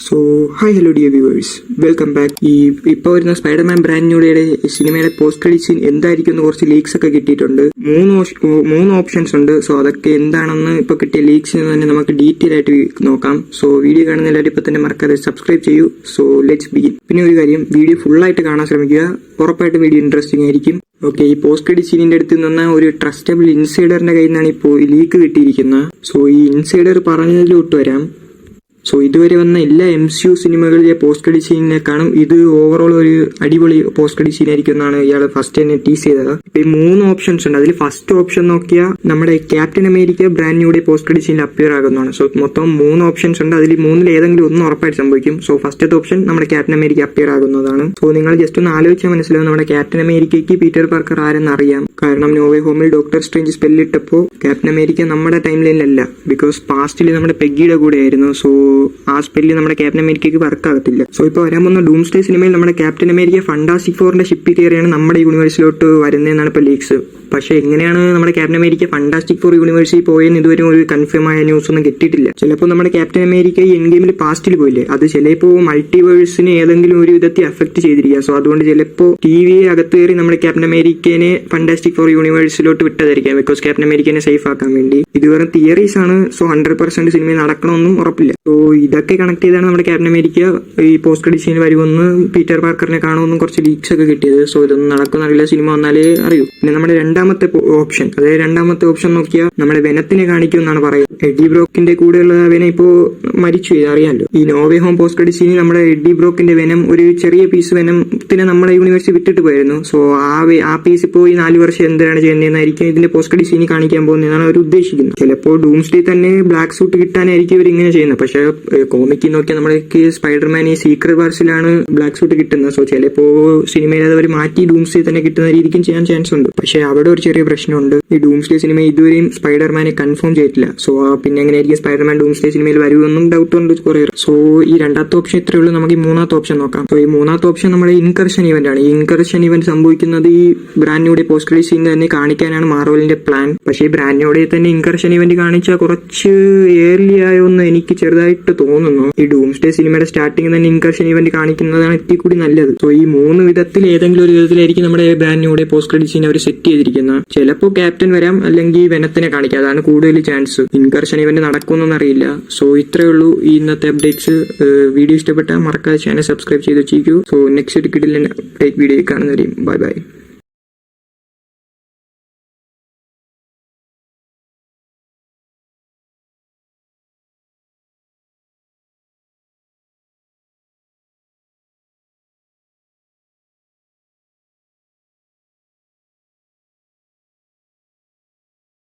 So hi hello dear viewers, welcome back. ഇപ്പോൾ വരുന്ന Spiderman brand ന്യൂയുടെ സിനിമയുടെ പോസ്റ്റ് ക്രെഡിറ്റ് സീൻ എന്തായിരിക്കും എന്ന് കുറച്ച് ലീക്സ് ഒക്കെ കിട്ടിയിട്ടുണ്ട്. മൂന്ന് ഓപ്ഷൻസ് ഉണ്ട്. സോ അതൊക്കെ എന്താണെന്ന് ഇപ്പോൾ കിട്ടിയ ലീക്സിൽ തന്നെ നമുക്ക് ഡീറ്റെയിൽ ആയിട്ട് നോക്കാം. സോ വീഡിയോ കാണുന്ന എല്ലാവരും ഇപ്പോൾ തന്നെ മറക്കാതെ സബ്സ്ക്രൈബ് ചെയ്യൂ. So let's begin. പിന്നെ ഒരു കാര്യം, വീഡിയോ ഫുള്ളായിട്ട് കാണാൻ ശ്രമിക്കുക. ഉറപ്പായിട്ട് വീഡിയോ ഇൻട്രസ്റ്റിംഗ് ആയിരിക്കും. ഓക്കെ, ഈ പോസ്റ്റ് ക്രെഡിറ്റ് സീനിന്റെ അടുത്ത് നിന്ന് ഒരു ട്രസ്റ്റബിൾ ഇൻസൈഡറിന്റെ കയ്യിൽ നിന്നാണ് ഇപ്പോൾ ലീക്ക് കിട്ടിയിരിക്കുന്നത്. സോ ഈ ഇൻസൈഡർ പറഞ്ഞതിലോട്ട് വരാം. സോ ഇതുവരെ വന്ന എല്ലാ MCU സിനിമകളിലെ പോസ്റ്റ് ക്രെഡിറ്റ് സീനിനെക്കാളും ഇത് ഓവറോൾ ഒരു അടിപൊളി പോസ്റ്റ് ക്രെഡിറ്റ് സീൻ ആയിരിക്കും എന്നാണ് ഇയാൾ ഫസ്റ്റ് തന്നെ ടീസ് ചെയ്തത്. ഇപ്പൊ ഈ 3 ഓപ്ഷൻസ് ഉണ്ട്. അതിൽ ഫസ്റ്റ് ഓപ്ഷൻ നോക്കിയാൽ നമ്മുടെ ക്യാപ്റ്റൻ അമേരിക്ക ബ്രാൻഡ് ന്യൂയുടെ പോസ്റ്റ് ക്രെഡിറ്റ് സീനിൽ അപ്പിയർ ആകുന്നതാണ്. സോ മൊത്തം 3 ഓപ്ഷൻസ് ഉണ്ട്. അതിൽ 3 ഏതെങ്കിലും ഒന്ന് ഉറപ്പായിട്ട് സംഭവിക്കും. സോ ഫസ്റ്റത്തെ ഓപ്ഷൻ നമ്മുടെ ക്യാപ്റ്റൻ അമേരിക്ക അപ്പിയർ ആകുന്നതാണ്. സോ നിങ്ങൾ ജസ്റ്റ് ഒന്ന് ആലോചിച്ചാൽ മനസ്സിലാവും നമ്മുടെ ക്യാപ്റ്റൻ അമേരിക്കയ്ക്ക് പീറ്റർ പാർക്കർ ആരെന്ന് അറിയാം. കാരണം നോവേ ഹോമിൽ ഡോക്ടർ സ്ട്രേഞ്ച് സ്പെല്ലിട്ടപ്പോൾ ക്യാപ്റ്റൻ അമേരിക്ക നമ്മുടെ ടൈം ലൈനിലല്ല, ബിക്കോസ് പാസ്റ്റിൽ നമ്മുടെ പെഗ്ഗിയുടെ കൂടെ ആയിരുന്നു. സോ ആ സ്പെല്ല് നമ്മുടെ ക്യാപ്റ്റൻ അമേരിക്കയ്ക്ക് വർക്ക് ആകത്തില്ല. സോ ഇപ്പോൾ വരാൻ പോകുന്ന ഡൂംസ്ഡേ സിനിമയിൽ നമ്മുടെ ക്യാപ്റ്റൻ അമേരിക്ക ഫണ്ടാസ്റ്റിക് ഫോറിന്റെ ഷിപ്പ് കയറിയാണ് നമ്മുടെ യൂണിവേഴ്സിലോട്ട് വരുന്നതെന്നാണ് ഇപ്പോൾ ലീക്സ്. പക്ഷെ എങ്ങനെയാണ് നമ്മുടെ ക്യാപ്റ്റൻ അമേരിക്ക ഫണ്ടാസ്റ്റിക് ഫോർ യൂണിവേഴ്സിൽ പോയെന്ന് ഇതുവരെ ഒരു കൺഫേം ആയ ന്യൂസ് ഒന്നും കിട്ടിയിട്ടില്ല. ചിലപ്പോൾ നമ്മുടെ ക്യാപ്റ്റൻ അമേരിക്ക ഈ എൻഡ് ഗെയിമിൽ പാസ്റ്റിൽ പോയില്ലേ, അത് ചിലപ്പോൾ മൾട്ടിവേഴ്സിനെ ഏതെങ്കിലും ഒരു വിധത്തിൽ അഫക്ട് ചെയ്തിരിക്കുക. സോ അതുകൊണ്ട് ചിലപ്പോൾ TV അകത്ത് കയറി നമ്മുടെ ക്യാപ്റ്റൻ അമേരിക്കനെ ഫണ്ടാസ്റ്റിക് ഫോർ യൂണിവേഴ്സിലോട്ട് വിട്ടതായിരിക്കാം, ബിക്കോസ് ക്യാപ്റ്റൻ അമേരിക്കനെ സേഫ് ആക്കാൻ വേണ്ടി. ഇത് വെറും തിയറീസ് ആണ്. സോ 100% സിനിമ നടക്കണമെന്നും ഉറപ്പില്ല. സോ ഇതൊക്കെ കണക്ട് ചെയ്താണ് നമ്മുടെ ക്യാപ്റ്റൻ അമേരിക്ക ഈ പോസ്റ്റ് ക്രെഡിറ്റ് സീൻ വരുമെന്ന് പീറ്റർ പാർക്കറിനെ കാണുമെന്നും കുറച്ച് ലീക്സ് ഒക്കെ കിട്ടിയത്. സോ ഇതൊന്നും നടക്കുന്നറിയില്ല, സിനിമ വന്നാലേ അറിയൂ. പിന്നെ നമ്മുടെ രണ്ടാമത്തെ ഓപ്ഷൻ നോക്കിയാൽ നമ്മുടെ വെനത്തിനെ കാണിക്കുമെന്നാണ് പറയുന്നത്. എഡി ബ്രോക്കിന്റെ കൂടെയുള്ള വെനം ഇപ്പോ മരിച്ചു, അറിയാമല്ലോ. ഈ നോവേ ഹോം പോസ്റ്റ് ക്രെഡിറ്റ് സീനിൽ നമ്മുടെ എഡി ബ്രോക്കിന്റെ വെനം ഒരു ചെറിയ പീസ് വെനത്തിനെ നമ്മുടെ യൂണിവേഴ്സിറ്റി വിട്ടിട്ട് പോയിരുന്നു. സോ ആ പീസ് ഇപ്പോൾ ഈ 4 വർഷം എന്താണ് ചെയ്യുന്നതെന്നായിരിക്കും ഇതിന്റെ പോസ്റ്റ് ക്രെഡിറ്റ് സീനിൽ കാണിക്കാൻ പോകുന്നതാണ് അവർ ഉദ്ദേശിക്കുന്നത്. ചിലപ്പോൾ ഡൂംസ്ഡേ തന്നെ ബ്ലാക്ക് സൂട്ട് കിട്ടാനായിരിക്കും ഇവർ ഇങ്ങനെ ചെയ്യുന്നത്. പക്ഷെ കോമിക്കിൽ നോക്കിയാൽ നമ്മൾക്ക് സ്പൈഡർമാൻ ഈ സീക്രട്ട് വാർസിലാണ് ബ്ലാക്ക് സൂട്ട് കിട്ടുന്നത്. സോ ചിലപ്പോ സിനിമയിൽ അത് അവർ മാറ്റി ഡൂംസ്ഡേ തന്നെ കിട്ടുന്ന രീതിക്കും ചെയ്യാൻ ചാൻസ് ഉണ്ട്. പക്ഷെ അവിടെ ഒരു ചെറിയ പ്രശ്നമുണ്ട്. ഈ ഡൂംസ്ഡേ സിനിമ ഇതുവരെയും സ്പൈഡർമാനെ കൺഫേം ചെയ്തിട്ടില്ല. സോ പിന്നെ എങ്ങനെയായിരിക്കും സ്പൈഡർമാൻ ഡൂംസ്ഡേ സിനിമയിൽ വരുമെന്നും ഡൗട്ട് ഉണ്ട് കുറെ. സോ ഈ രണ്ടാമത്തെ ഓപ്ഷൻ ഇത്രയേ ഉള്ളൂ. നമുക്ക് ഈ മൂന്നാമത്തെ ഓപ്ഷൻ നോക്കാം. സോ ഈ മൂന്നാമത്തെ ഓപ്ഷൻ നമ്മുടെ ഇൻകർഷൻ ഇവന്റ് ആണ്. ഈ ഇൻകർഷൻ ഇവന്റ് സംഭവിക്കുന്നത് ഈ ബ്രാൻഡ് ന്യൂയുടെ പോസ്റ്റ് ക്രെഡിറ്റ് സീൻ തന്നെ കാണിക്കാനാണ് മാർവലിന്റെ പ്ലാൻ. പക്ഷേ ഈ ബ്രാൻഡ് ന്യൂയുടെ തന്നെ ഇൻകർഷൻ ഇവന്റ് കാണിച്ചാൽ കുറച്ച് ഏർലി ആയോന്ന് എനിക്ക് ചെറുതായിട്ട് തോന്നുന്നു. ഈ ഡൂംസ്ഡേ സിനിമയുടെ സ്റ്റാർട്ടിംഗ് തന്നെ ഇൻകർഷൻ ഇവന്റ് കാണിക്കുന്നതാണ് ഇത്തിരി കൂടി നല്ലത്. സോ ഈ 3 വിധത്തിൽ ഏതെങ്കിലും ഒരു വിധത്തിലായിരിക്കും നമ്മുടെ ബ്രാൻഡ് ന്യൂയുടെ പോസ്റ്റ് ക്രെഡിറ്റ് സീൻ അവർ സെറ്റ് ചെയ്തിരിക്കുന്നത്. ചിലപ്പോൾ ക്യാപ്റ്റൻ വരാം, അല്ലെങ്കിൽ വെനത്തിനെ കാണിക്കാം. അതാണ് കൂടുതൽ ചാൻസ്. ഇൻകർഷൻ ഇവന്റ് നടക്കുമെന്നൊന്നും അറിയില്ല. സോ ഇത്രയേ ഉള്ളൂ ഈ ഇന്നത്തെ അപ്ഡേറ്റ്സ്. വീഡിയോ ഇഷ്ടപ്പെട്ടാൽ മറക്കാതെ ചാനൽ സബ്സ്ക്രൈബ് ചെയ്ത് വെച്ചിരിക്കൂ. സോ നെക്സ്റ്റ് കിട്ടില്ല അപ്ഡേറ്റ് വീഡിയോ കാണുന്നവരെയും ബൈ ബൈ.